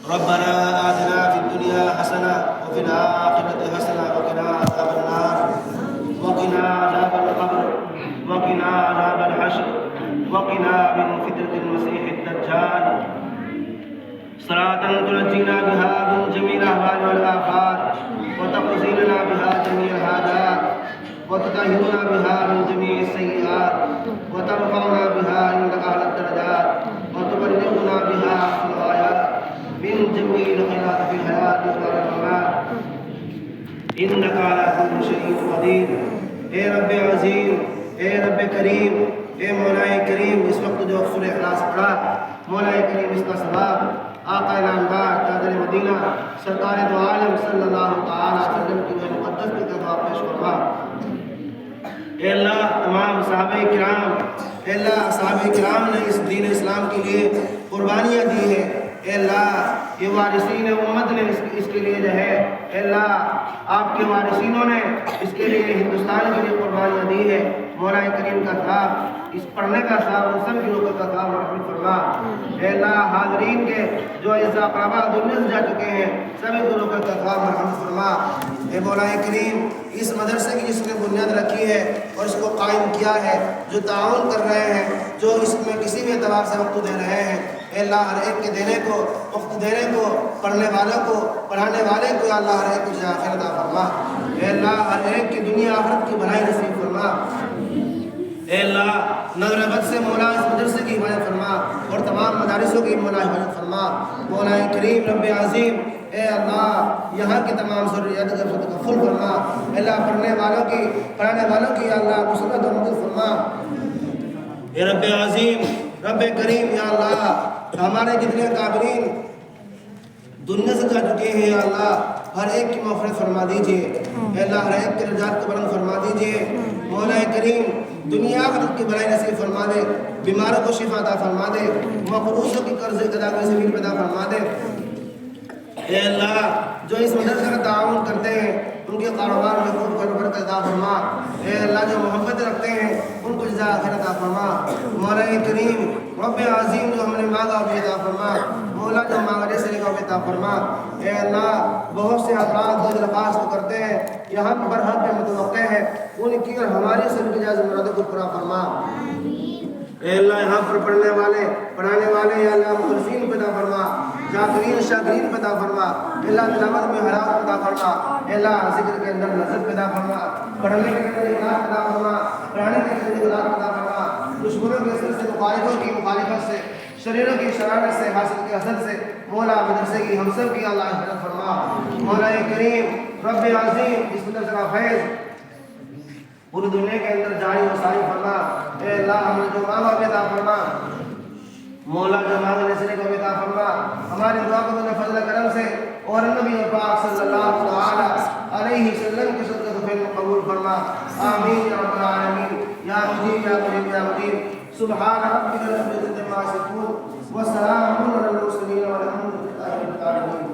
ربنا آتنا في الدنيا حسنة وفي الآخرة حسنة وقنا عذاب النار وقنا عذاب القبر وقنا عذاب الحشر وقنا من فتنة المسيح الدجال صلاة تنجينا بها من جميع الأهوال والآفات وتقضي لنا بها جميع الحاجات وتطهرنا بها من جميع السيئات وترفعنا بها عندك أعلى الدرجات وتبلغنا بها في الغايات من جميع الخيرات في الحياة والممات إنك على كل شيء قدير. اے رب عظیم، اے رب کریم، اے مولا کریم، اس وقت جو سورہ اخلاص پڑھا، مولا کریم اس کا ثواب آقا نامدار تاجر مدینہ سرکار دو عالم صلی اللہ تعالی علیہ وسلم کی مقدس کی دعا پیش فرما۔ اے اللہ تمام صحابہ کرام، اے اللہ صحابہ کرام نے اس دین اسلام کے لیے قربانیاں دی ہیں، اے اللہ یہ وارثین امت نے اس کے لیے جو ہے، اے اللہ آپ کے وارثینوں نے اس کے لیے ہندوستان کے لیے قربانیاں دی ہے، مولا کریم کا ثواب اس پڑھنے کا ثواب ان سب کی لوگوں کا ثواب مرحمت فرما۔ اے اللہ حاضرین کے جو اعزا اقربا دنیا سے جا چکے ہیں سبھی کو لوگوں کا ثواب مرحمت فرما۔ اے مولا کریم اس مدرسے کی جس نے بنیاد رکھی ہے اور اس کو قائم کیا ہے، جو تعاون کر رہے ہیں، جو اس میں کسی بھی اعتبار سے وقت دے رہے ہیں، اے اللہ ہر ایک کے دینے کو، وقت دینے کو، پڑھنے والوں کو، پڑھانے والے کو، یا اللہ ہر ایک کو جزائے خیر عطا فرما۔ اے اللہ ہر ایک کی دنیا آخرت کی بھلائی نصیب فرما۔ اے اللہ نظر بد سے مولا اس مدرسے کی حفاظت فرما اور تمام مدارسوں کی مولا حفاظت فرما۔ مولا کریم رب عظیم، اے اللہ یہاں کی تمام ضروریات کا فل فرما۔ اے اللہ پڑھنے والوں کی، پڑھانے والوں کی، یا اللہ مسلط و مدد فرما۔ اے رب عظیم، رب کریم، یا اللہ ہمارے جتنے قابلین دنیا سے جا چکے ہیں، یا اللہ ہر ایک کی مغفرت فرما دیجئے۔ اے اللہ ہر ایک کے درجات کو بلند فرما دیجئے۔ مولا کریم دنیا آخرت کی بھلائی نصیب فرما دے، بیماروں کو شفا عطا فرما دے، مقروضوں کی قرض ادا کی سبیل پیدا فرما دے۔ اے اللہ جو اس مدرسے کا تعاون کرتے ہیں ان کے کاروبار میں خوب برکت عطا فرما۔ اے اللہ جو محبت رکھتے ہیں ان کو جزائے خیر عطا فرما۔ مولا کریم رب عظیم جو ہم نے مانگا وہ عطا فرما، مولا جو مانگنے سے لے عطا فرما۔ اے اللہ بہت سے افراد جو درخواست کرتے ہیں یہاں پر برحق میں متوقع ہیں، ان کی اور ہماری سب کی جائز مرادوں کو پورا فرما۔ اے اللہ یہاں پر پڑھنے والے، پڑھانے والے، یا اللہ مخلصین پیدا فرما، ذاکرین شاکرین پیدا فرما۔ اے اللہ تلاوت میں حلاوت پیدا فرما۔ اے اللہ ذکر کے اندر لذت پیدا فرما، پڑھنے کے اندر اخلاص پیدا فرما، پڑھانے کے اندر اخلاص پیدا فرما، دشمنوں کے اثر سے، مخالفوں کی مخالفت سے، شریروں کی شرارت سے، حاسد کے حسد سے، مولا مدرسے کی ہم سب کی اللہ حفاظت فرما۔ مولا کریم رب عظیم اس مدرسے کا فیض پوری دنیا کے اندر جاری و ساری فرما۔ اے اللہ ہم نے جو مانگا وہ عطا فرما، مولا جو مانگنے سے کو عطا فرما۔ ہماری دعا کو اپنے فضل کرم سے اور نبی پاک صلی اللہ تعالی علیہ وسلم کی صدقہ فیض قبول فرما۔ آمین یا رب العالمین، یا مجیب یا مجیب یا مجیب۔ سبحان ربک رب العزۃ عما یصفون وسلام علی المرسلین والحمد للہ رب العالمین۔